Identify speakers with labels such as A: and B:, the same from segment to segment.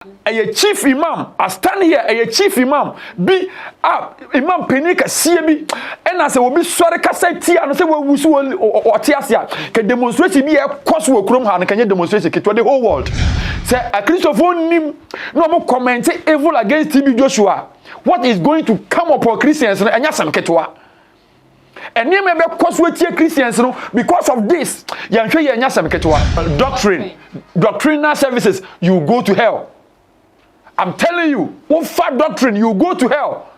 A: A chief imam, I stand here, a chief imam, be imam penika CB, and I say, will be sorry, Cassette, and say, well, we saw or Tiasia can demonstrate to be a cost will come and can you demonstrate it to the whole world. Say, a Christopher Nim, no more comment evil against TB Joshua. What is going to come upon Christians and Yasam Ketua? And you may be cause with Christians because of this. Doctrinal services, you go to hell. I'm telling you, what fat doctrine, you go to hell.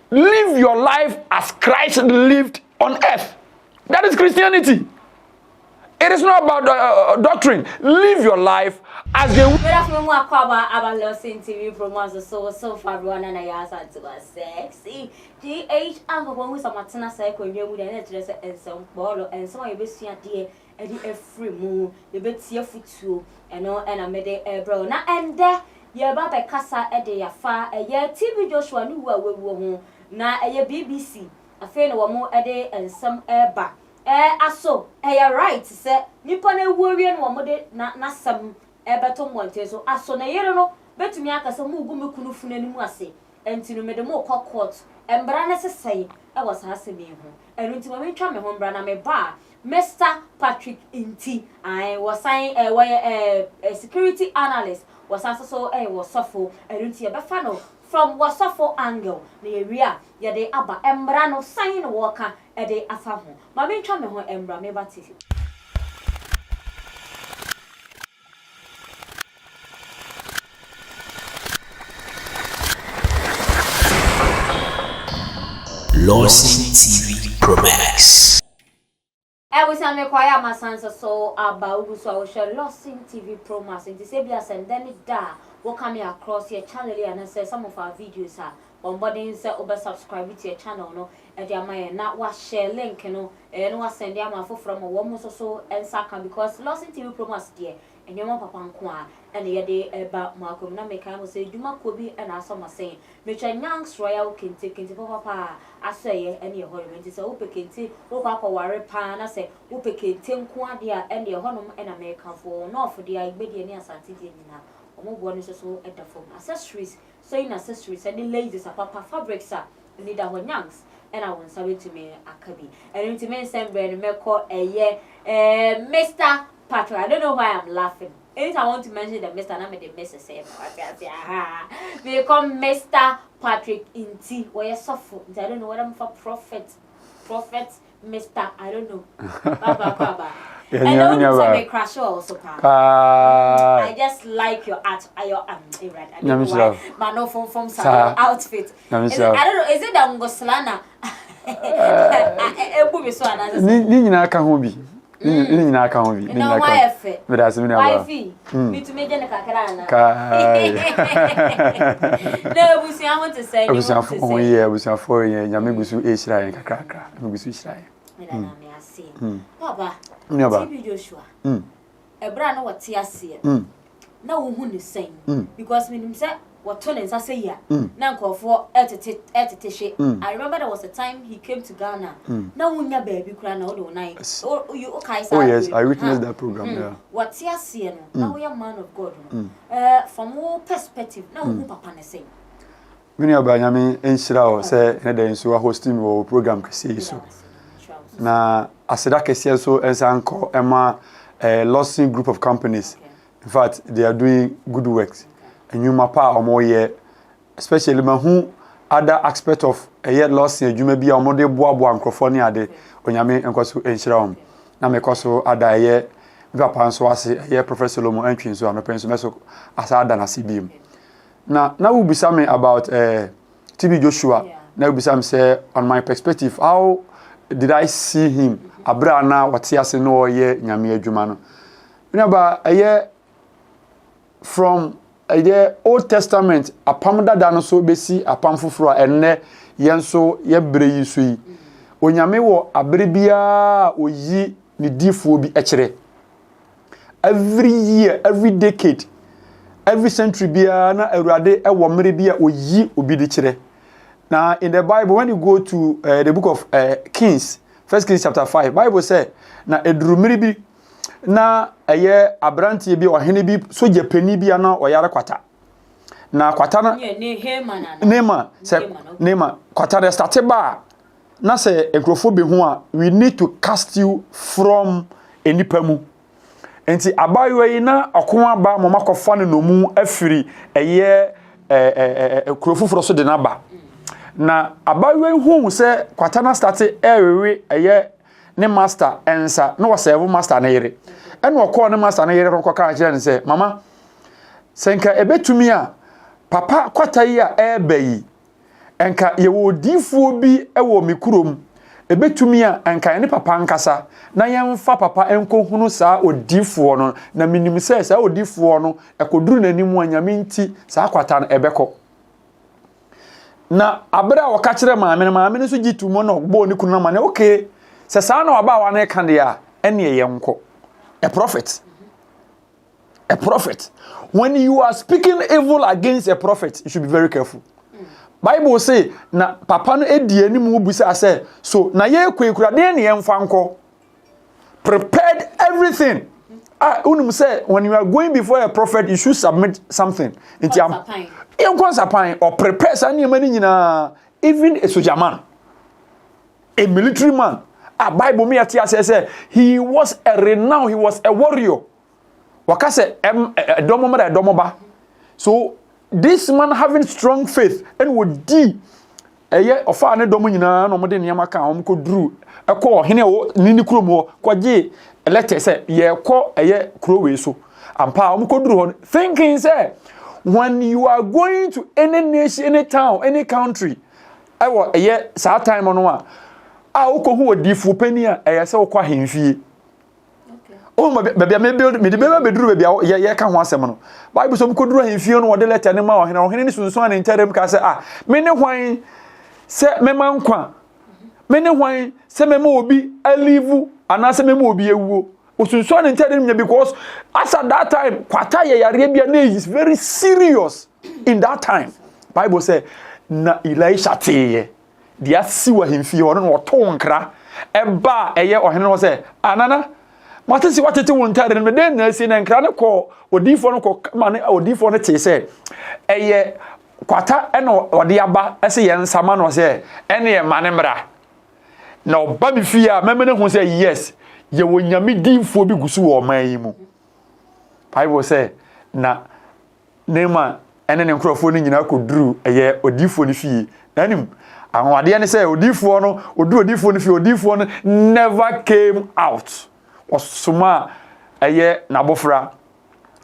A: Live your life as Christ lived on earth. That is Christianity. It is not about doctrine. Live your life as the.
B: Good afternoon, about LORDSON TV promos so far one and I asked to us sexy. GH and when we some Martina cycle, you would dress and some ball and some of you dear a free moon, the bit see foot too, and no, and I made a bro. Now and there, your Baba Casa a day afar, a year TV Joshua knew where we were now a year BBC, a fair no more a day and some air back. Aso, right, sir. Nippon worry and one mode not some beton monte, so aso na yero, bet me aka some mugumu kunufun any muase, and to me the more court, and Brana say, I was asking me home, and into my tram home, Brana me bar, Mr. Patrick Nti, I was saying a security analyst, was also was suffer, and into a buffalo. From Wasafo angle, the area, ya de aba embrano sign walker a de afaho. Mammy chame ho embra me batisi.
C: LORDSON TV Pro Max.
B: Every time I quiet my sons so about so I shall LORDSON TV Pro Max and disable and then it da. Welcome me across your channel and I say some of our videos are bombarding say over subscribe to your channel no and there my not what share link no and what send them from a woman so and second because LORDSON TV Pro Max there and your mom papa nkwa and ye dey about Malcolm na make am say djuma kobi and asoma saying me nyangs royal kente papa aseye and your home say wo pekente wo kwa ware pa na say wo pekente nko ade a and your home and American for no for the igbedi ni asante di nyina omo bo so at the phone accessories saying accessories and the ladies papa fabrics are need that nyangs and I want sabe to me akabi and to me send brand me call Mr. Patrick, I don't know why I'm laughing. Anytime I want to mention the Mr. I made the Mr. say, they come Mr. Patrick Nti. Where you suffer? I don't know what I'm for. Prophet, Mr. I don't know. Baba. And I want to say crash also. I just like your art. Your right. I don't know why, but no from some outfit. I don't know. Is it the Ngoslana?
A: Nina can Nina can be.
B: No, why fit?
A: But as we know,
B: me to make a cacarana. No, I want to say, I was for
A: year, was 4 years, Yamibusu Israel and Kakra, Mugusu Israel.
B: I see. Papa, TB Joshua. A brand what Tia see. No one is saying because when him said what Tony say ya. Now for I remember there was a time he came to Ghana. Now when your baby crying all night. Oh, you okay?
A: Oh yes, I witnessed that program. Yeah.
B: What Tia see now we are man of God. From more perspective, now who Papa is saying.
A: Many of Banyami in Shirao say and so hosting or program kasi so. Na aseda kesi so as anchor Emma LORDSON group of companies. In fact, they are doing good works. And you mapa or more year, especially who other aspect of a year LORDSON, you may be a model boa and crofoni ade on Yame and Cosu and Shram. Now, make also other year, Vapan so as a year Professor Lomo entry so I'm a pencil as I done a CBM. Now will be something about TB Joshua. Now will be some say on my perspective, how did I see him? Abrana, what he has no year, Yami Jumano. Remember a year from the Old Testament, a pamda danoso besi, a pamfufra, and ne yenso ye brei sui. Onyame wo abrebia o yi ni difo bi echere. Every year, every decade, every century bia na Awurade e wo mere bia o yi obi di kire. Now in the Bible, when you go to the book of Kings, 1 Kings chapter 5, Bible say na eduru mere bi na eye abrantie bi ohene bi soje pani bi ana oyare kwata na kwata na nema kwata de start ba na se enkrofo be hu a we need to cast you from enipa mu enti abayo yi na okon aba mo makofa ne no mu afiri eye krofoforo so de na ba na abayo hu se kwata na start ewewe eye ne master ensa no was serve master na yere eno okọ ne master na yere ron kwaka kire ne se mama senka ebetumi a papa kwata yi a ebayi enka ye wo difuo bi ewo mikurom ebetumi a enka ne papa nkasa na yemfa papa enko hunu saa odifuo no na minim se saa odifuo no ekoduru nanimu anyame nti saa kwata no ebekọ na abra waka kire maame no so gitu mo no gbo ni kunu na mane okay se saa na waba wa na kan dia ene yenko a prophet when you are speaking evil against a prophet you should be very careful. Bible say na papa no edi animu busa say so na ye kwekura de ne yemfa nko prepared everything. Unum say when you are going before a prophet you should submit something into am sapan or prepare any money nyina even a soldier man, a military man. Bible me atia say he was a renowned, he was a warrior. Waka say domo mara domo ba. So this man having strong faith and would di eye ofa ne domo nyina no mo de niam aka om ko duru ekọ hene wo nini krom ho kwaje letter say ye kọ eye krowe so ampa om ko duru ho thinking say when you are going to any nation, any town, any country ewo eye sa time no a ukohu odifu pani a eyese ukwa hemfie oh bebia me build me de beba beduru bebia ye ka ho asem no Bible so mkoduru hemfie no wode letter ne ma ohene ni sunsun an nterem ka se me ne hwan se me mankwa me ne hwan se me ma obi alivu ana se me ma obi ewuo osunsun an nterem nya because as at that time kwata ye yare bia na is very serious in that time. Bible say na Elisha teye dia siwa hemfie ono no to nkra eba eye ohene no say anana matesi watete wontare no den na si na nkra ne ko odifo no ko ma ne odifo no te say eye kwata eno ode aba ese ye nsama no say ene ye mane mra na oba mi fie a memene hu say yes ye wonyame dinfo bi gusu wo man yi mu. Bible say na nema ene ne nkrofo no nyina ko duru eye odifo no fie nanim anwade ne say odifo no odu odifo no fie odifo no never came out osuma eye na bofra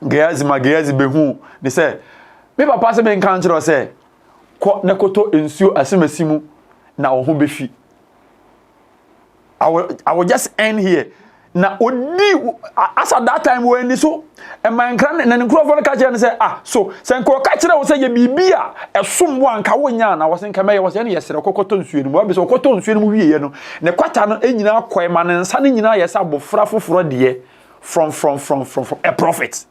A: geazi behu ne say me papa se me nkan kiro say ko ne koto ensuo asemasimu na oho befi. I will just end here. Na odi as at that time when so and my grand na nkrofo no ka kire ne say so senko ka kire wo say ye bibia esom wo anka wo nya na wo senka me ye wo say ne yesere kokoto nsuo mu abi so kokoto nsuo mu wiye no ne kwata no enyina akoe ma ne nsa ne nyina ye sa bofra foforo de from a prophet.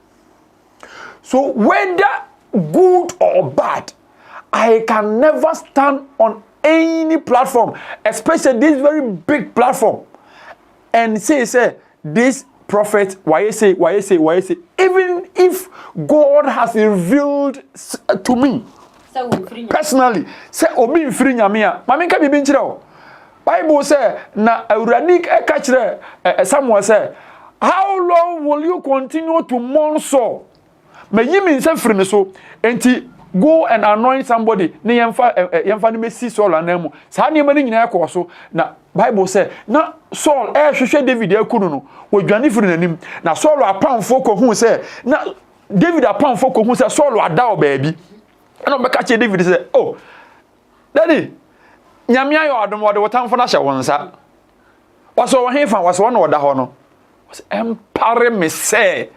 A: So whether good or bad, I can never stand on any platform, especially this very big platform, and say this prophet why you say even if God has revealed to me personally say obi mfiri nyame a mame nka bibi nkyere o. Bible say na awurade e ka kire Samuel say how long will you continue to mourn so me yimi nsa firi ne so enti go and anoint somebody ne yemfa ne mesi Saul anamu sa ne mani nyina yakọ so na Bible say na Saul hwehwe David akunu no wodwane firi nanim na Saul apamfo ko hu say na David apamfo ko hu say Saul ada obaabi na obeka che David say oh daddy nyame ayo adom wode wotamfo na hye wonsa waso wo hefa waso na oda ho no empare me say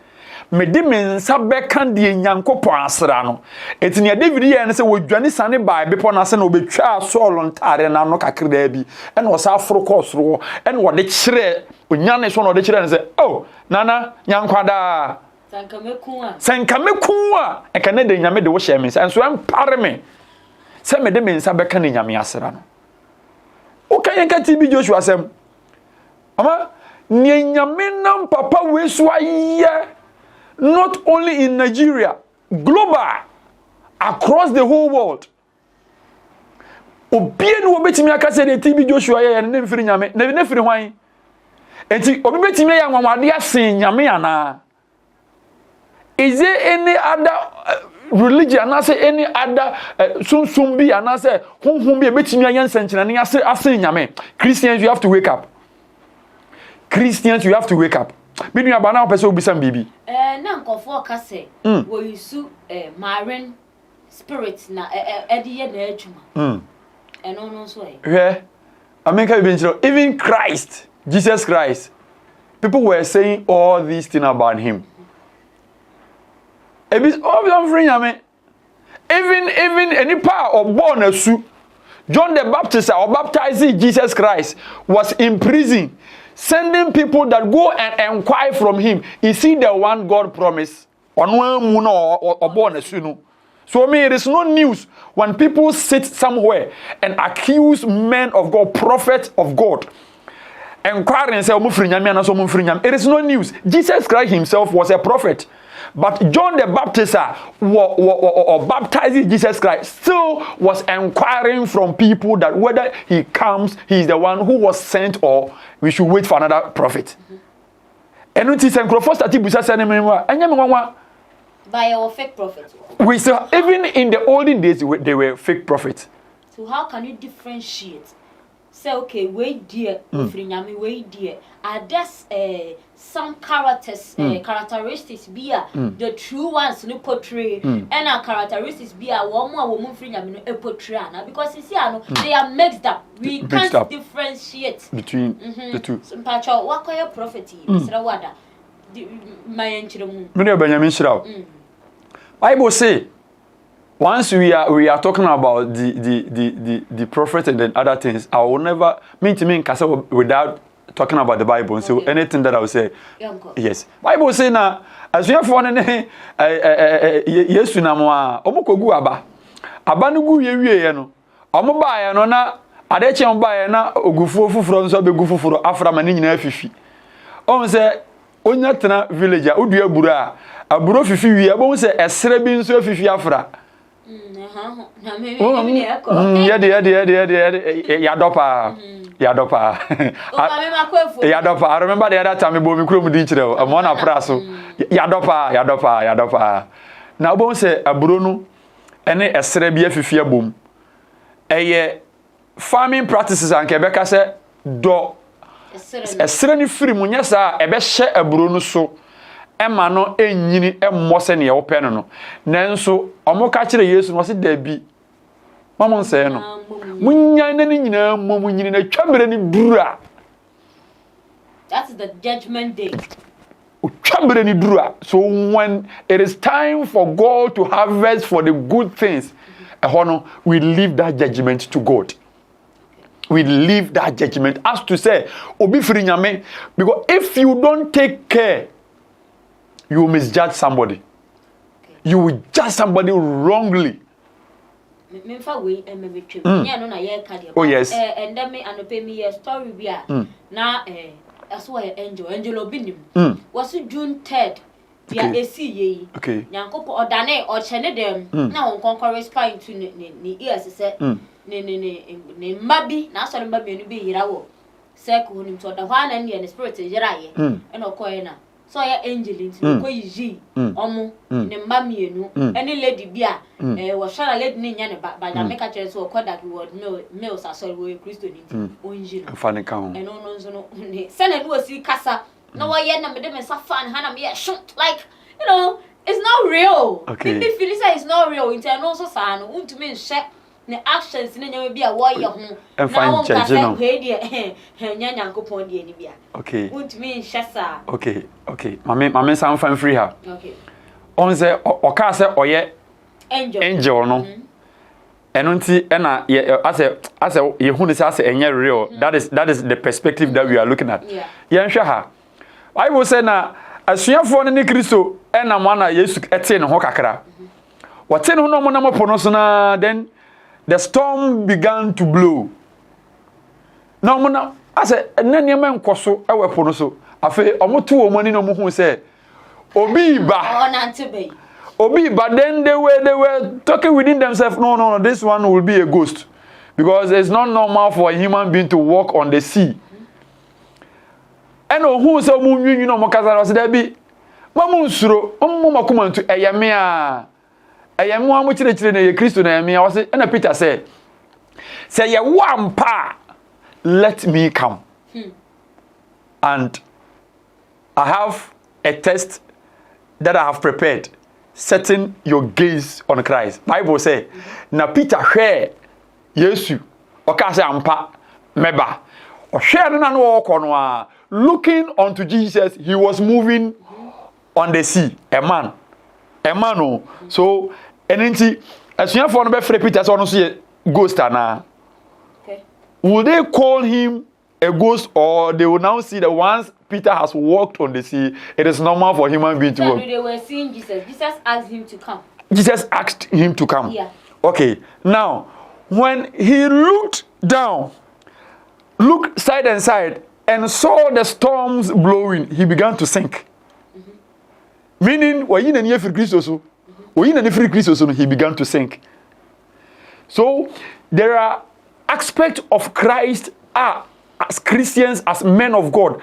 A: me di mensa beka de nyankopon asra no etinia David ye ne se wodwane sane ba bepo na se na obetwa Saul ntare na no kakra bi ene wo sa afro kosro ene wo de kire onyane so na wo de kire ne se oh nana nyankwada senka meku a eka ne de nyame de wo hye me se enso empare me se me de mensa beka ne nyame asra no o kan yanka TB Joshua sem ama Nyamenam papa weswa ye not only in Nigeria, global, across the whole world. Obien wo betimi aka se de TB Joshua ye ne mfiri nyame na ne firi hwan enti obi betimi ya nwanwade asen nyame ana. Is there any other religion and say any other sunsumbi and say whom be betimi ayan senchina ne asen nyame? Christians, you have to wake up. Christians, you have to wake up. Binu aba na person obi sam bibi.
B: Na nkofo ka se wo yisu marine spirit na ediye na adwuma. No, so yeah. Even Christ, Jesus Christ, people were saying all these things about him. Even any power of born a su, John the Baptist or baptizing Jesus Christ was in prison, sending people that go and inquire from him. Is he the one God promised? Or born a su? So I mean, it is no news when people sit somewhere and accuse men of God, prophets of God, inquiring and say, it is no news. Jesus Christ himself was a prophet. But John the Baptist or baptizing Jesus Christ still was inquiring from people that whether he comes, he is the one who was sent or we should wait for another prophet. And when he said, by our fake prophets.
A: We still, even in the olden days, they were fake prophets.
B: So how can you differentiate? Say, okay, wait dear, wait dear. Are there some characters, characteristics be the true ones no portray, and our characteristics be a woman free portray? Because you see, they are mixed up. We can't differentiate
A: between the two.
B: So, Patrick, what kind of prophecy? Mr. Wada, my
A: Benjamin Shirao. Bible say once we are talking about the prophet and then other things, I will never mean without talking about the Bible. So anything that I will say, yes. Bible say na as you have one Yesu na mo a omokogu aba no gu ye no omo ba ye no na ade che ba ye na ogufuo fufuro nso be gufufuro afra ma ni nyina afifi on say onya tena village a odu aburu a aburo fifi wi abo se esere bi nso afifi afra
B: na me
A: yadopa I remember the other time bo mi kuro mu di kire o mo na pra so yadopa na obo se aburo no ene esere bi afifi abom eye farming practices anke beka se do esere ni firi mu nyesa ebe hye aburo no so ema no enyini emmo se ne ye wope no nanso omo ka kire Yesu no se da bi mama nse no munya na ni nyina mom nyini na twamere ni dura.
B: That's the judgment day.
A: Twamere ni dura. So when it is time for God to harvest for the good things, we leave that judgment to God. We leave that judgment as to say obi firi nyame, because if you don't take care, you will misjudge somebody. You will judge somebody wrongly. Oh yes.
B: And then me and pay me a story be na as why angel obinim was June 3rd. We are AC
A: okay.
B: Yankopo or Dane or Chene them now on conquerors spine to ni ears said ne mabi na so mabi no be yirawo circle him to the one and the spirit yiraye and okoyena so ya angel into ko yi omo ne mamienu any lady bia wo shara lady ni nya ne ba na make a chance so koda ki word males asori we Christo ni onji no
A: fa ne ka ho
B: and no no ne sene no si kasa na wo ye na me dem sa fan ha na me shoot like you know it's not real.
A: Okay.
B: People feel it's not real into no so sa no untumi nhye ne actions ne nyame bia wo ye ho
A: na wo ka say
B: he de nya nyankopon de ni bia.
A: Okay.
B: Untumi nhye sa.
A: Okay. Mame sam fan free her.
B: Okay.
A: On say o ka say oye angel no. Eno nti na as ye hu ne say as enye real. That is the perspective that we are looking at.
B: Yeah.
A: Yen hwe ha. I will say na asuafo ne Kristo na mo na Yesu ete ne ho kakra. Wote ne ho no mo na mo pono so na then the storm began to blow. Now ase na niema nkoso ewepo no so afi omoto wo mani no mo hu say obi ba obi but then they were talking within themselves, no, this one will be a ghost because it's not normal for a human being to walk on the sea. And who so you know mokazara was there be mamu nsuro omo makuma ntu eyame a eyame wa mo chire na ye Kristo na eyame a was na Peter say ye wampa let me come. And I have a test that I have prepared. Setting your gaze on Christ. Bible say, na Peter hwe Yesu oka say ampa meba. O hwe no na no woko no a looking unto Jesus, he was moving on the sea. A man. Oh. So enenti asuafo no be free Peter so no so ye ghost ana. Okay. Will they call him a ghost, or they will now see that once Peter has walked on the sea, it is normal for human being to walk?
B: They were seeing Jesus. Jesus asked him to come.
A: Jesus asked him to come.
B: Yeah.
A: Okay. Now, when he looked down, looked side and side, and saw the storms blowing, he began to sink. Meaning, he began to sink. So, there are aspects of Christ as Christians, as men of God.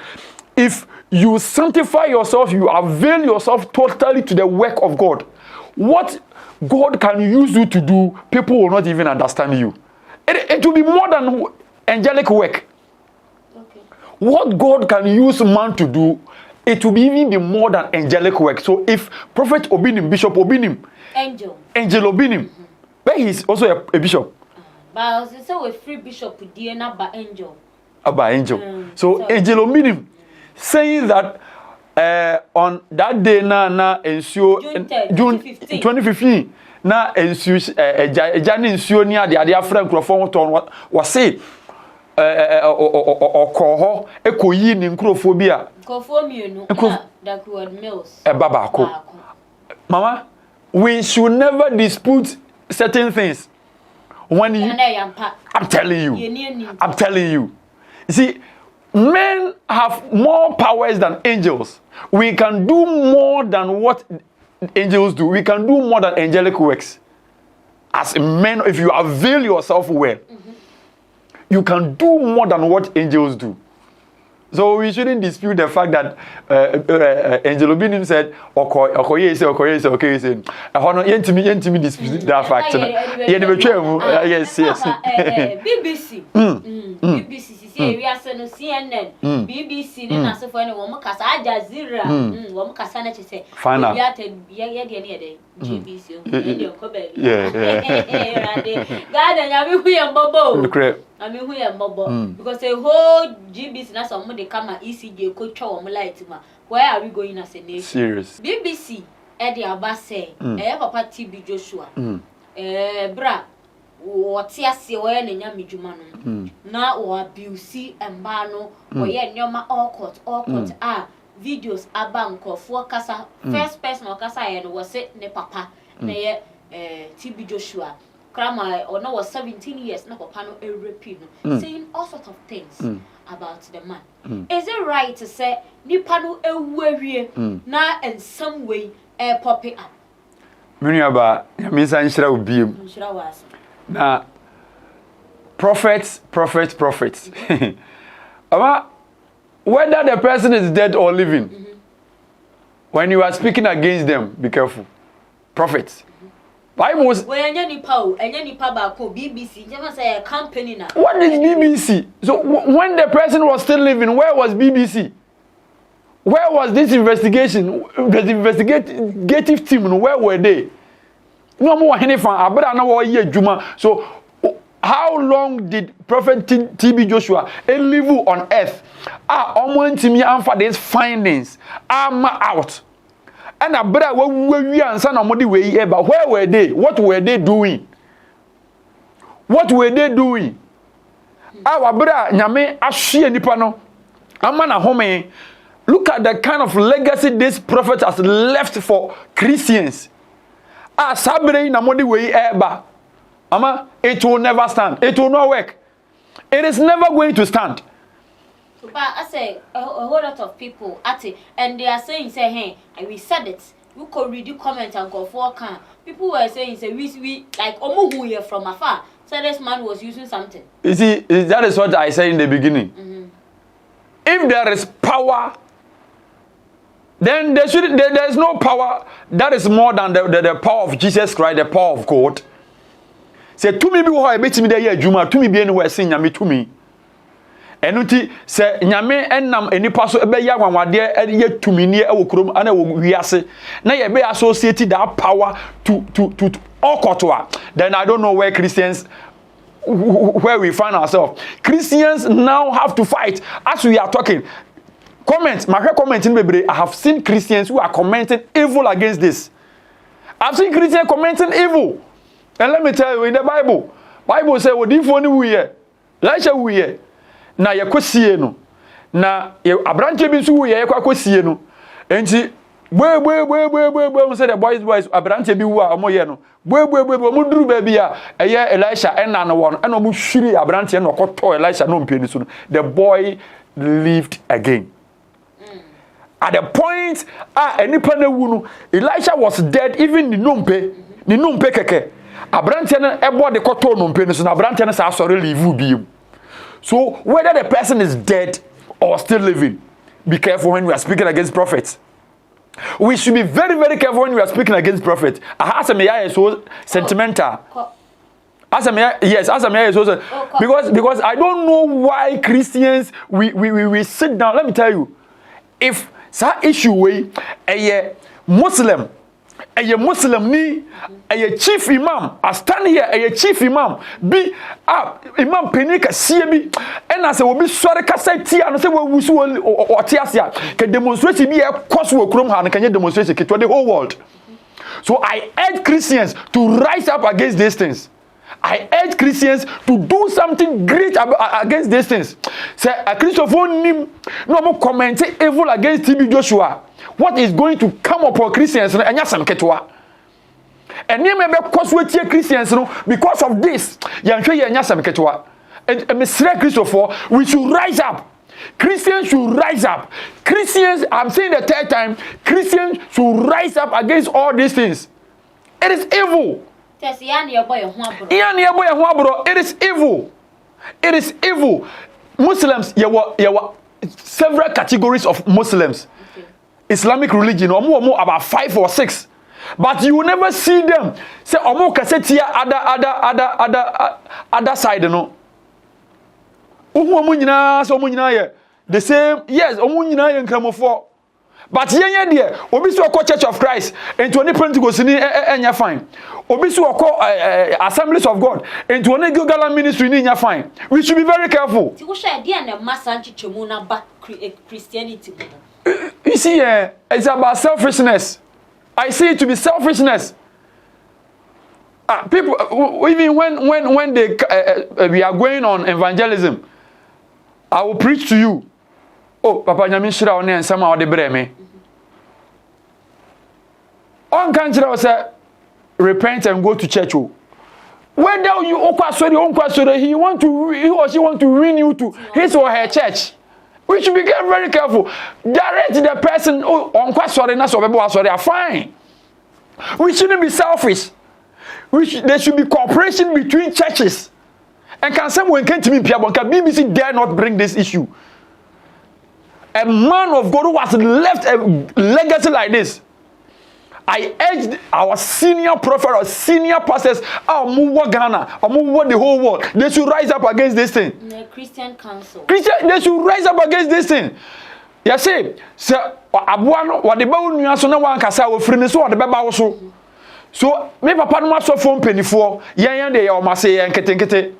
A: If you sanctify yourself, you avail yourself totally to the work of God, what God can use you to do, people will not even understand you. It will be more than angelic work. Okay. What God can use man to do, it will even be more than angelic work. So if Prophet Obinim, Bishop Obinim, Angel Obinim, but he's also a bishop.
B: But also a free bishop with DNA by angel.
A: About angel. So Angel Obinim saying that on that day na ensure June 2015 na ensure Jani ensure ni ade afra nkrofo ton was say okoho ekoyi ni nkrofo bi a
B: nkrofo mienu that word mills
A: babako. Mama, we should never dispute certain things. When you, I'm telling you. You see, men have more powers than angels. We can do more than what angels do. We can do more than angelic works. As men, if you avail yourself well, you can do more than what angels do. So we shouldn't dispute the fact that Angel Obinim said, "Okoye say, okay say." Yentimi dispute that fact. Yes.
B: BBC. BBC. We are saying CNN. BBC. Then as for any woman, Casa Al Jazeera. Woman Casa na say.
A: Final.
B: We are the GBC.
A: Yeah.
B: God, and you be a bobo. I mean, we are mobile because the whole GBC na some they come at ECJ coach or light. Where are we going as a nation?
A: Serious.
B: BBC Eddie Abase, Papa TB Joshua, bra, what's your say when in Yamijumano? Now or abuse and bano, or yet nyoma all court videos a bank of 4 casa first person or casa and was set ne papa ne TB Joshua. Grandma or no was 17 years now papa no repeat saying all sorts of things about the man. Is it right to say nipa no ewerie na in some way pop it up?
A: Miniaba yamisa nshira ubiem.
B: Nshira was.
A: Na prophets. Ama whether the person is dead or living, when you are speaking against them, be careful. Prophets. Bible was
B: when nipa ba ko BBC never say a company now.
A: What is BBC? So when the person was still living, where was BBC? Where was this investigation? The investigative team, where were they? No more anything. So how long did Prophet TB Joshua live on earth? Almost me for these findings. I'm out. And a brother, we and son of Modi way, but where were they? What were they doing? Our brother, Nyame, Ashi and Nipano, Amana Home. Look at the kind of legacy this prophet has left for Christians. Sabre na Modi way, eba. Ama, it will never stand. It will not work. It is never going to stand.
B: But I say a whole lot of people at it, and they are saying, say, hey, and we said it. You could read the comment and go for can. People were saying, say, we like who here from afar. So this man was using something.
A: You see, that is what I said in the beginning. If there is power, then there is no power that is more than the power of Jesus Christ, the power of God. Say to me, be who I bet me there, Juma, to me be anywhere saying Yami to me. Enuti say nyame enam enipa so ebe ya wanwade ye tumini e wo krom ana wo wiase na ye be associate that power to okotwa. Then I don't know where Christians where we find ourselves. Christians now have to fight as we are talking. Comment, my comment in Bebre, I have seen Christians who are commenting evil against this. I've seen Christians commenting evil. And let me tell you, in the Bible says, "What if only we here? Let's say we here." Na ye kwasie no na ye abranche bi nso ye kwasie no enti we say the boys abranche bi wu a omo ye no mo duru ba bi a eye Elisha ena no won ena mo hwiri abranche no koto Elisha no mpeni so no the boy lived again. At the point enipa na wu no Elisha was dead, even ni nompe keke abranche no ebo de koto no mpeni so na abranche no sa asore live bi. So whether the person is dead or still living, be careful when we are speaking against prophets. We should be very, very careful when we are speaking against prophets. Asamia is so sentimental. Asamia is so because I don't know why Christians we sit down. Let me tell you, if that issue way a Muslim ni a chief imam, I stand here a chief imam be imam penika CB and I say will be sorry cassette and say we will or tiasia can demonstrate be a cause will chrome and can you demonstrate it to the whole world. So I urge Christians to rise up against these things. I urge Christians to do something great against these things. Say a Christopher no more commenting evil against TB Joshua. What is going to come upon Christians and yasam ketwa? And you may cause we Christians because of this. Yasam ketwa. And Mr. Christopher, we should rise up. Christians should rise up. Christians, I'm saying the third time, Christians should rise up against all these things. It is evil. It is evil. It is evil. Muslims, there were several categories of Muslims. Okay. Islamic religion, about 5 or 6. But you will never see them say other side, no. The same, yes, but yeah, dear, Obisu Oko Church of Christ, and to any Pentecost in fine. Obisu Oko Assemblies of God, and to any Google ministry in fine. We should be very careful. Christianity. You see, it's about selfishness. I see it to be selfishness. People, even when they we are going on evangelism, I will preach to you. Oh, Papa Nyamishira one and somehow de breme. On can't say repent and go to church. Whether you he or she want to win you to his or her church. We should be very careful. Direct the person on fine. We shouldn't be selfish. There should be cooperation between churches. And can someone come to me, can BBC dare not bring this issue? A man of God who has left a legacy like this. I urge our senior prophet or senior pastors, Ghana, the whole world, they should rise up against this thing.
B: The Christian Council.
A: They should rise up against this thing. You see, so Abuano, what the Bawu so no one can say, friend, so the Baba also. So, me papa no maso phone penny for, yan de or say and kete.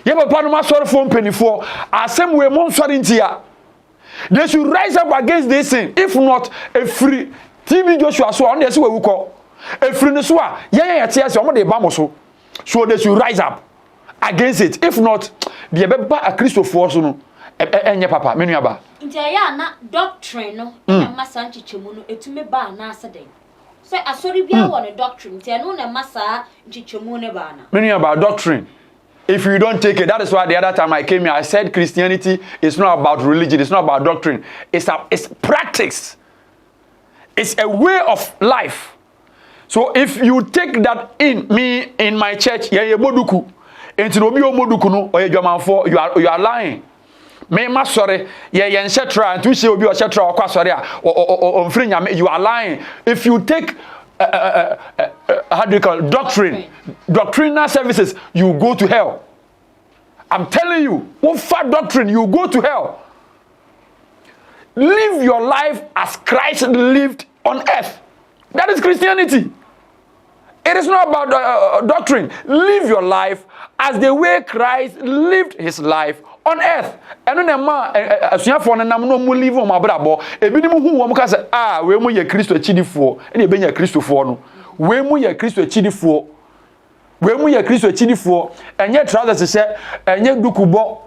A: Ye papa no maso phone penny for, asem we mon swarintia. They should rise up against this thing. If not, a free TV Joshua so on this way we call a free Nesua. Yeah, tears on the Bamoso. So they should rise up against it. If not, the Beba a Christopher so and your papa, many about.
B: Interior doctrine, no, Massanchi Chimuno, it to me bar Nasade. So I saw you be on a doctrine, Tiano and Massa Chichimune Bana.
A: Many about doctrine. if you don't take it. That is why the other time I came here, I said Christianity is not about religion, it's not about doctrine, it's practice, it's a way of life. So if you take that in my church, you are lying. Me ma sorry, you are lying. If you take how do you call it? Doctrinal services, you go to hell. I'm telling you, what fat doctrine, you go to hell. Live your life as Christ lived on earth. That is Christianity. It is not about doctrine. Live your life as the way Christ lived his life on earth. And then asuya for na no mu live on abrabo. Ebi ni mu hu wo mu ka say we mu ye Kristo achidifo. E be nya Kristofo no. We mu ye Kristo achidifo. We mu ye Kristo achidifo. Enye trousers se enye dukubo.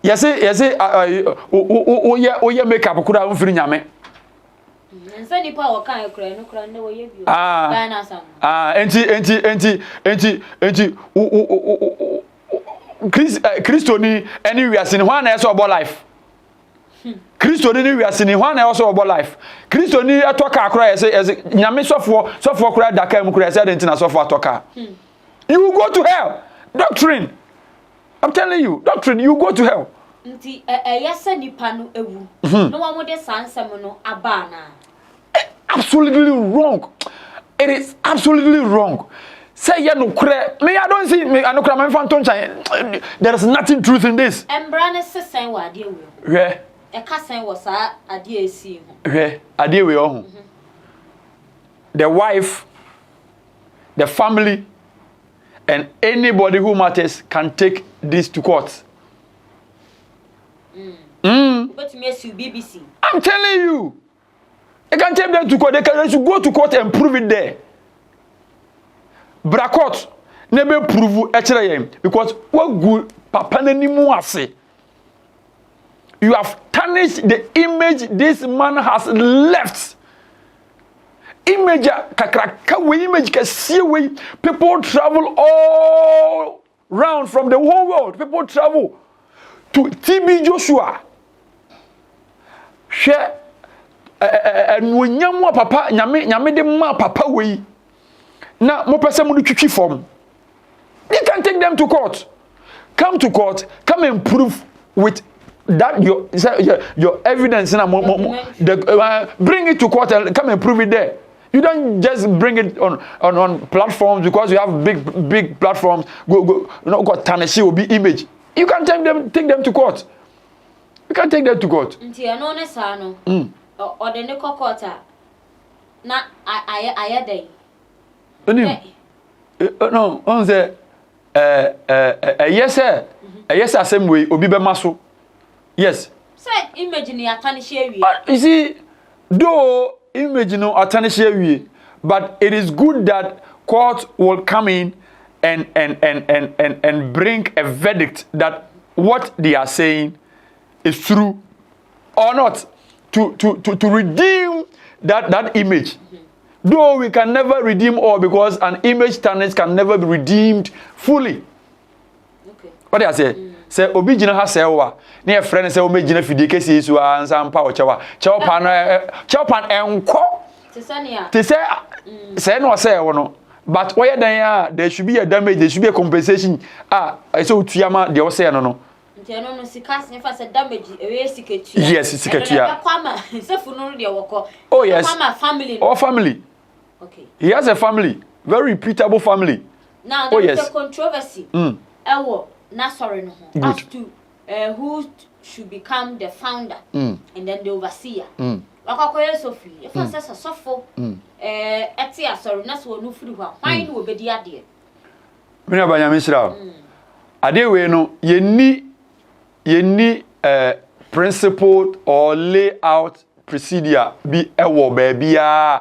A: Yese oye makeup kura mfiri nyame.
B: Nse nipa wo kan ekura no kura ne wo ye bio.
A: Enti Kristo ni anywhere sin ho na eso obo life. Kristo ni we sin ho na eso obo life. Kristo ni atoka akura yese nyame sofo kura daka mu kura yese denti na sofo atoka. You will go to hell. Doctrine. I'm telling you, doctrine, you go to hell.
B: Nti yese nipa no ewu. No wa mo de sansem no aba na.
A: Absolutely wrong. It is absolutely wrong. Say ya no kure. Me I don't see me anokra me fanton chan. There is nothing truth in this.
B: Embra ne sesen wa ade we.
A: Hwe.
B: E ka sen wo sa ade esi ho.
A: Hwe. Ade we ho. The wife, the family, and anybody who matters can take this to court.
B: But me see BBC.
A: I'm telling you. They can take them to court. They should go to court and prove it there. Brakot never prove it because what good papa nanimu ase. You have tarnished the image this man has left. Image kakraka we image can see we people travel all round from the whole world. People travel to TB Joshua. Share and when nyamwa papa nyame de ma papa we na mo pese mo twitwi form. You can take them to court. Come to court, come and prove with that your evidence na bring it to court and come and prove it there. You don't just bring it on platforms because you have big platforms. Go got tarnish will be image. You can take them to court. You can take them to court.
B: Nti ano ne sa no. Or the neko court na ayadai.
A: No, on say yes same way obi be maso. Yes.
B: Say image ni atanish ewie.
A: You see, though image no atanish ewie, but it is good that court will come in and bring a verdict that what they are saying is true or not to redeem that image. Though we can never redeem all because an image tarnish can never be redeemed fully.
B: Okay.
A: What do I say? Say obi gina ha say wa na e friend say o me gina fidie kesi su ansa mpa o chewa pan enko te say no say wo no but why then there should be a damage, there should be a compensation so tuama de o say no no
B: no sikas nefa say damage e siketua.
A: Yes, siketua.
B: Oh yes. Family.
A: Or family.
B: Okay.
A: He has a family, very reputable family.
B: Now there is a controversy. Not sorry no as to who should become the founder and then the overseer. Wakakoye Sophie, if I say sofo etia sorry na so no free hwa. Why no obedi ade?
A: Me abanya misra. Ade we no ye principle or layout procedure be ewo baby ya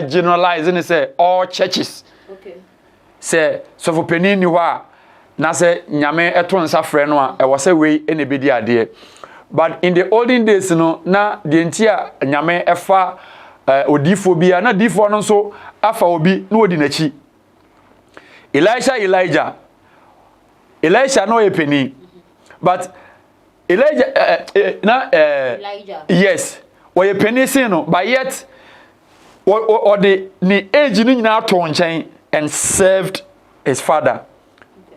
A: generalize and say all churches.
B: Okay.
A: Say so for penin ni hwa na say nyame eto nsa frɛ no a e wo say we ene bedi ade. But in the olden days no na de ntia nyame efa odifo bia na difo no so afa obi na odi nachi. Elijah Elisha no a penny. But Elijah yes, or a penny sin, but yet or the age in our chain and served his father.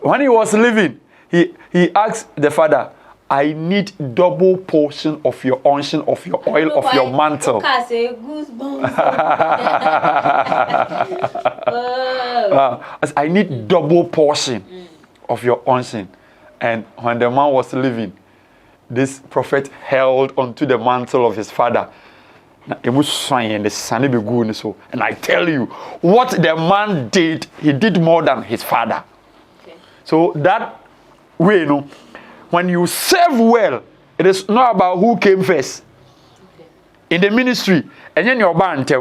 A: When he was living, he asked the father, I need double portion of your unction, of your oil, of your mantle. I need double portion of your unction. And when the man was living, this prophet held onto the mantle of his father. And I tell you, what the man did, he did more than his father. Okay. So that way, when you serve well, it is not about who came first. Okay. In the ministry, and then your band,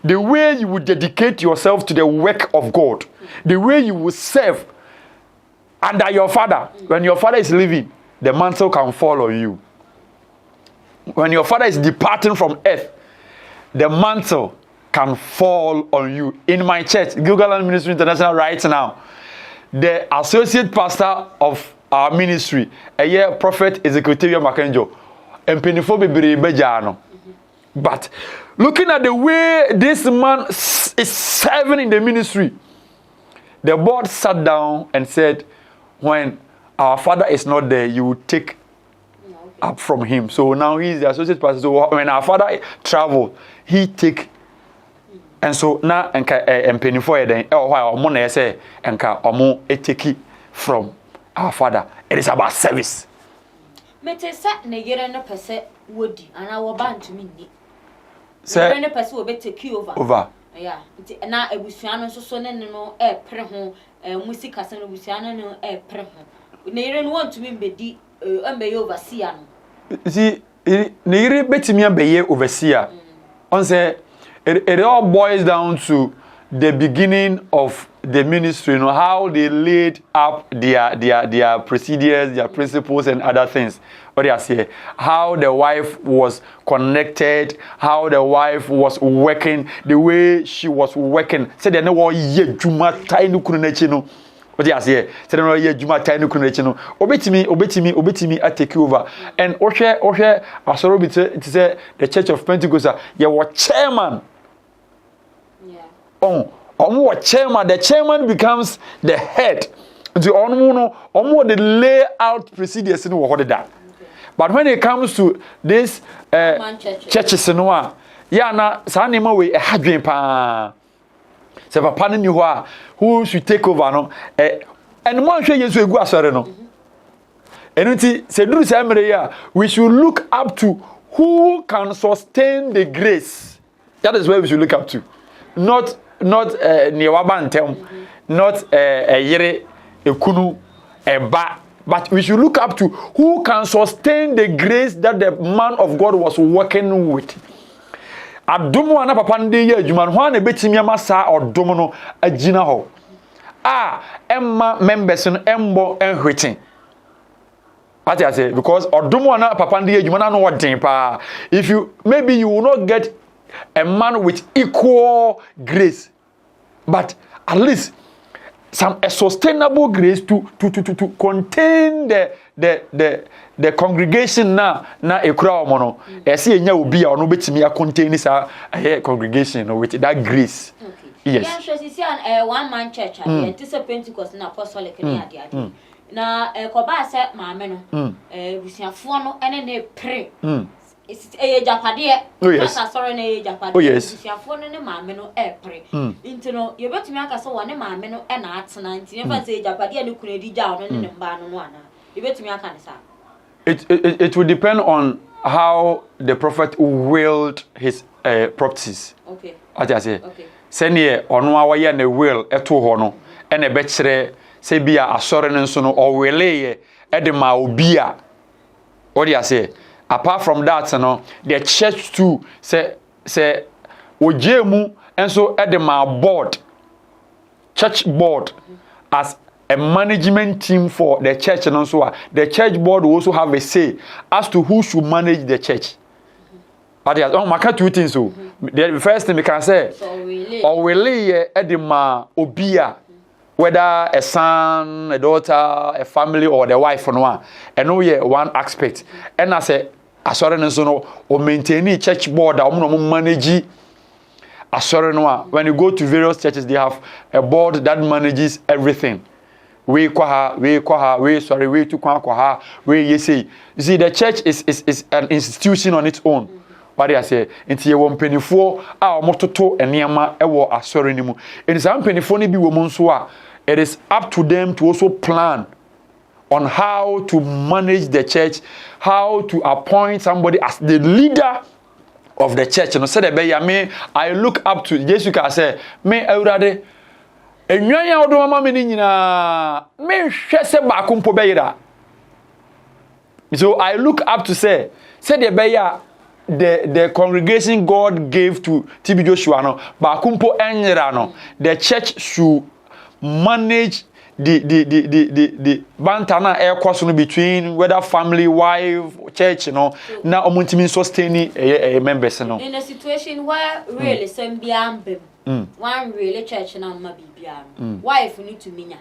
A: the way you would dedicate yourself to the work of God, the way you will serve under your father. When your father is living, the mantle can fall on you. When your father is departing from earth, the mantle can fall on you. In my church, Google Ministry International, right now, the associate pastor of our ministry, a year prophet Ezekiel Makenjo, and Penifo Bejano. But looking at the way this man is serving in the ministry, the board sat down and said, when our father is not there, you will take up from him. So now he's the associate pastor. So when our father travel, he take. And so now and penny for then while money say and omo take from our father. It is about service.
B: Mete set ne yere no pese wodi and our band to me. Say ne pese will be take you over. Yeah. Na ebusuano so ne no pre ho music asen ebusuano no pre ho. Ne yere no want to me be be overseer.
A: See, Niri betimi be overseer. On say it all boils down to the beginning of the ministry, how they laid up their procedures, their principles, and other things. What they say, how the wife was connected, how the wife was working, the way she was working. Say they know ye juma tainu kunechino. What they say, say they know ye juma tainu kunechino. Obetimi I take over. And Oshe asoro it say the Church of Pentecost. You were chairman. Chairman, the chairman becomes the head. The layout procedures in what. But when it comes to this churches in one, na sanima we a hadwin pa. Se papa ni ho who should take over no and one hwe Yesu egu asore no. Enunti se duru se mere ya, we should look up to who can sustain the grace. That is where we should look up to. Not Niwabantem, not a yere, a kunu, a ba. But we should look up to who can sustain the grace that the man of God was working with. Adumo ana papa ndi ye adwuma ho na betimi amasa odomo no agina ho. Emma members no embo enhwetin. What I say, because odomo ana papa ndi ye adwuma na no odin pa. If you maybe you will not get a man with equal grace, but at least a sustainable grace to contain the congregation na ekura omo no ese enya obi a ono betimi a contain this congregation with that grace. Okay. Yes. Yeah, so see an
B: one man church here, this a Pentecost na apostolic na ade. Na koba se maame no busiafo no ene na pray. It's a Japade.
A: Oh yes.
B: Sorry, na Japade.
A: Oh yes.
B: If you are phone no maame no pray. Into no, you bet me aka so one maame no na atena nti never say Japade no kunu di ja no ne mba no ana. You bet me aka sa.
A: It will depend on how the prophet willed his properties. Okay. What I say? Okay. Senior ono awaye na will eto ho no e na be kire se bia asore ne nso no o wele e de ma obi a. What do you say? Apart from that, the church too say ojemu and so at the board, church board as a management team for the church, and also the church board will also have a say as to who should manage the church. I can't do things so. The first thing we can say, or really at the obia whether a son, a daughter, a family, or the wife no one. And no yeah one aspect. And I say assurance no or maintaining church board or manage assurance. When you go to various churches, they have a board that manages everything. We to kwaha, we say. You see, the church is an institution on its own. What I say, into your 124 our mototo and Yama ewo assuring mu. It is an penifoni be woman so. It is up to them to also plan on how to manage the church, how to appoint somebody as the leader of the church. And said me, I look up to Jesus can say, me already. And you are the mama menina me shese bakumpo beira. So I look up to say the beya the congregation God gave to TB Joshua no bakumpo enyera no the church should manage the bantana air course between whether family, wife, church, you know, now omuntimi sustaining members, you know.
B: In a situation where really some biam one really church now ma bibia wife need to minya.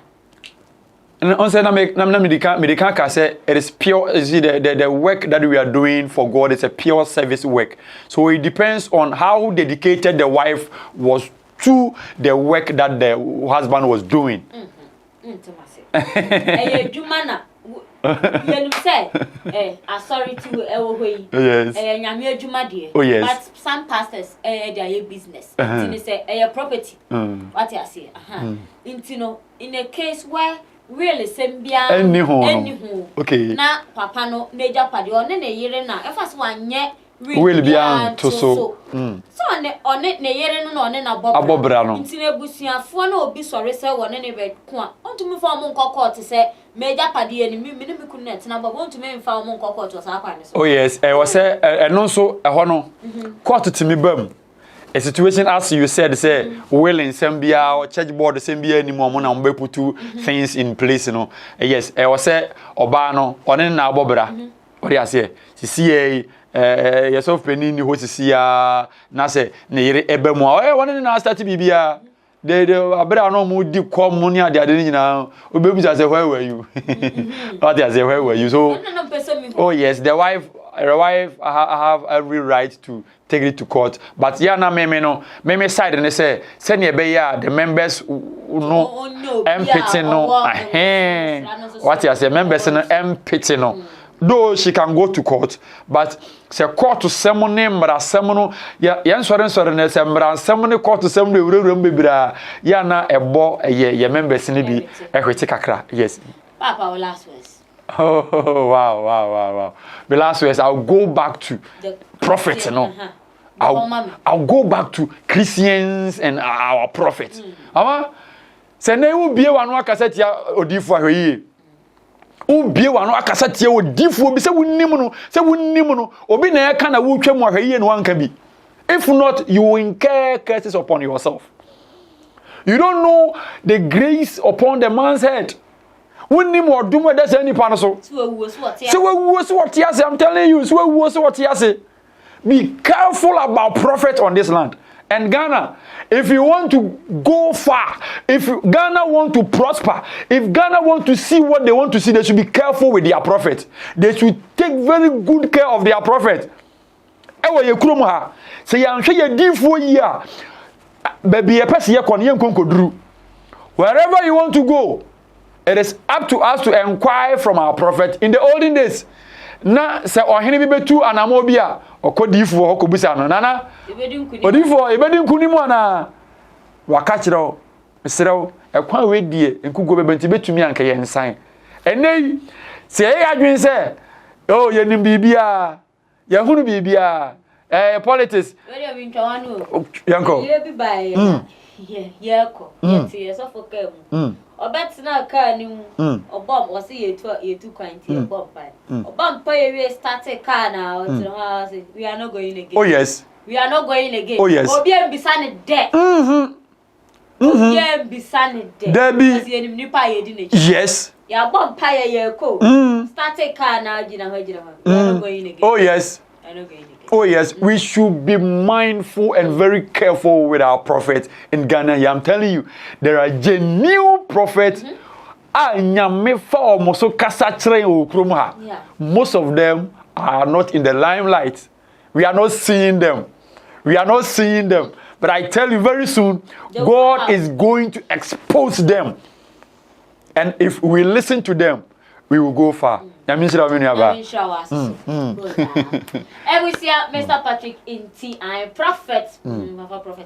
A: And on say na medical say it is pure. You see the work that we are doing for God is a pure service work. So it depends on how dedicated the wife was to the work that the husband was doing.
B: Jumana, you say, sorry to
A: yes.
B: Oh
A: yes.
B: But some pastors, their business. They say, property. What I say, in a case where really sembia anyhow.
A: Okay.
B: Na papa no major party on ne yere na. If as one yet.
A: Will be on to so.
B: So on it, ne yere no on na
A: abobra no.
B: Nti na busuafo na obi sori se won ne be ko a. Onto me fa mo nkokọ te se major party ani me ne me kun net na babo onto me fa mo nkokọ to sa kwan so. Oh
A: yes, I was say no so e ho no. Court to me bam. A situation as you said say will in Sambia or church board Sambia ni mo na mbe putu things in place no. Yes, I was say oba no on na abobra. What you say? See yourself penny ni hosisia na say ne yere ebe mu won na start bibia de abra no mu di kom ni ade ade nyina obebu say where were you what you say where were you so oh yes the wife I have every right to take it to court but ya na me side and say ne be ya the members no empty no what you say members no empty no. Though she can go to court, but say court to semone mbra semono ya nsore na se mbra semone court to semone ewuram bebira ya na ebo ye members ni bi ehwete kakra yes
B: papa last words
A: oh wow the last words I'll go back to the prophet no I'll go back to Christians and our prophet ama se na wu bie wanu akasa tia odifo ahwe ubie wano akasa tie odifuo bi se wonnim no obi na eka na wutwa mu ahwe no wanka bi if not you will incur curses upon yourself. You don't know the grace upon the man's head. Wonnim odum we dey say nipa no so so we so what you say I'm telling you so we so what you say be careful about prophet on this land. And Ghana, if you want to go far, if Ghana want to prosper, if Ghana want to see what they want to see, they should be careful with their prophet. They should take very good care of their prophet. Ewo ye kurom ha, se ya nhwe ye difo yi a, baby ye pese ye kon ye nkonkoduru. Wherever you want to go, it is up to us to inquire from our prophet. In the olden days, na se ohene bi betu anamo bi a okodifo hokobusa no nana odifo ebedi nkunimu ana waka kire serew ekwan we die nkugo bebenti betumi anka ye nsan enei se ye adwen se oh ye nim bibia ye hunu bibia politics
B: we dey ntwa wanu
A: yanko
B: ye bi bae ye ko ye ti ye so foka mu obetina car ni mu obom o se yetu kwanti obom pai obom pai we start car na we are not going again.
A: Oh yes,
B: we are not going again.
A: Oh yes,
B: obi ambisane de obi ambisane de
A: because
B: ye ni pa ye di na
A: yes
B: ya bom pai ye ko start car na agina ho we are not going again.
A: Oh yes,
B: we are not going again.
A: Oh yes, we should be mindful and very careful with our prophets in Ghana. Yeah, I'm telling you, there are genuine prophets. Most of them are not in the limelight. We are not seeing them. We are not seeing them. But I tell you, very soon, God is going to expose them. And if we listen to them, we will go far.
B: And we see Mr. Patrick Nti, I'm prophet. Prophet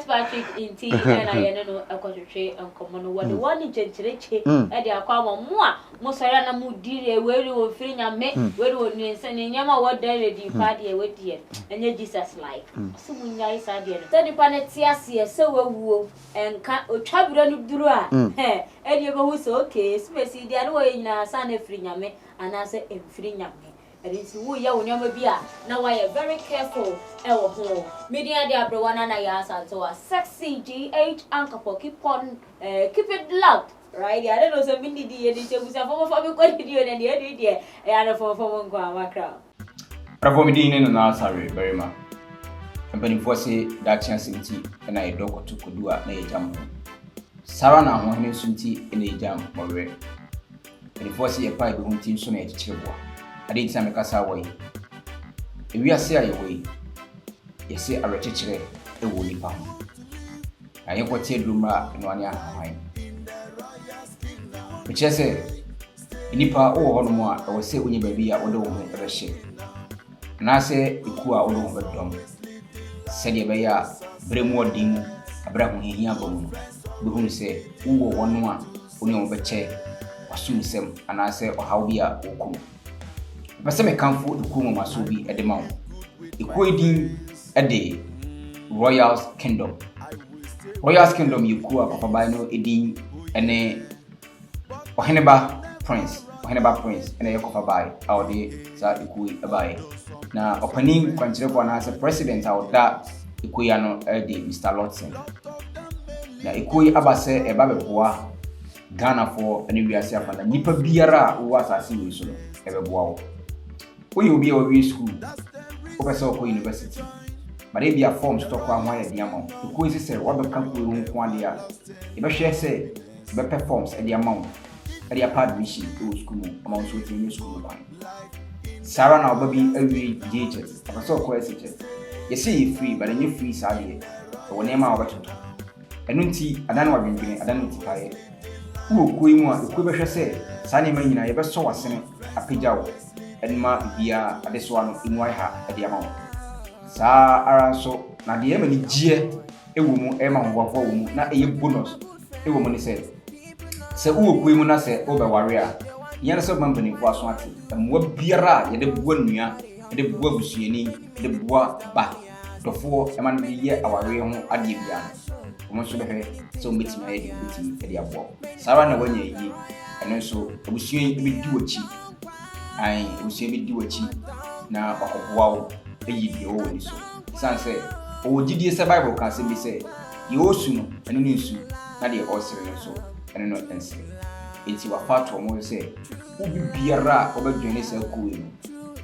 B: Patrick Nti, and I know a concentrate and common one. The one in Church, and they are called more. Mosarana Mudire, where you will feel your mate, where you will send in Yama what day the party with you, and you Jesus like. So when I said, Teddy Panetia, so woo, and can't travel to Dura. And you go so okay, space the other way in a son of Frinyame, and I say, Frinyame. And it's who you will never be. Now I am very careful. Media de Abrowana Nayas, so a sexy GH uncle, keep it loud. Right? I don't know so many days. It was a form of quality and the other day. I had a form of crowd.
D: Performing in an answer very much. And when you say that chance and I don't to do a jump. Sarah now one sunti in a jam or red. And if I see a pipe whom team so much chilbo, I didn't say a cassa way. If we are say away, you say a retire a woolly pound. I am what said Lumba in 1 year behind. Which I say, Nipa or more, I will say when you baby are all over the ship. And I say, you cool all over the drum. Said you by a Bremore Dimo, a brown here bone. Who say, who one only over chair, or soon sem, and I say, or how we are, or come. But some come for the Kuma must be at the mount. Equating a day, Royal's Kingdom. Royal's Kingdom, you cool up of a bino, Edin, and a Oheneba Prince, and a Yokofa by our day, Sir Equi by. Now, opening consider one as a president out that Equiano Eddie, Mr. LORDSON. Now, Equi Abase, a Babeboa, Ghana for an area self and Nipa Biara, who was a serious ever wow. We will be a school, Professor University. But they be a form stock one way at the amount. The quiz is a what the company room 1 year. If a share say, the performs at the amount. At the apart mission to school amongst within your school. Sarah now baby every DHS. I saw questions. You see free, but then you free Sadia. Or name our battle. I don't see, I don't know what I don't know. Who Queen, the Quibusher said, Sunny Marina, ever saw a senate, a pijao, and ma via this one in White at the amount. Sa so na the emily G, a woman, Emma, woman, not a bonus. A woman said. Se uwe muna se oba warrior. Yana so company for swati. And what biara ye de buonia, de bua busieni, de bua ba. The four a man be ye our real adibian. Almost so meet my head with the abo. Sarah na when ye, and also we see me do a cheap. I will see me do a cheap. Now, wow, a ye own so. San said, oh, did you survival can simply say, you soon, and you soon, not the all serious so. And not answer. It's your fat to almost say, who be a rat over Johnny's cool.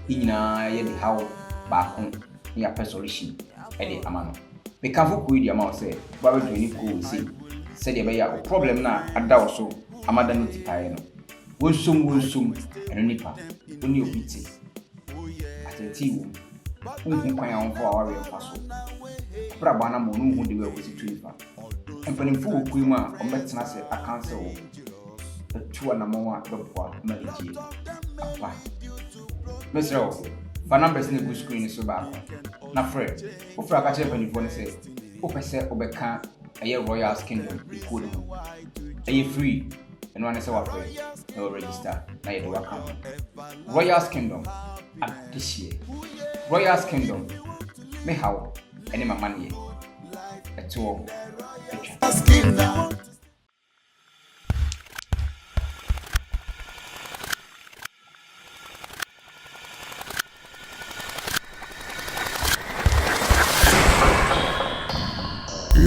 D: In a how back home near Pesolition at the Amano. We can't fool with your mouth, say, Baba Johnny cool, see, said a problem now, a doubt so, a madam Tiano. Will soon, and a nipper, only a pity. At a tea room, who quite on for our real puzzle. Brabana Monu who do with the tree. And when full Quima or Metanase a council, the 2 and more of Melody. Apply. Mr. For numbers in the good screen is so bad. Not afraid. If I catch up when you want to say, Open set Obeka, a year Royal's Kingdom, be good. Are you free? And one is our friend, no register, now you do welcome. Royal's Kingdom, at this year. Royal's Kingdom, may how, any my money. At 2.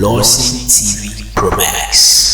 C: LORDSON TV Pro Max.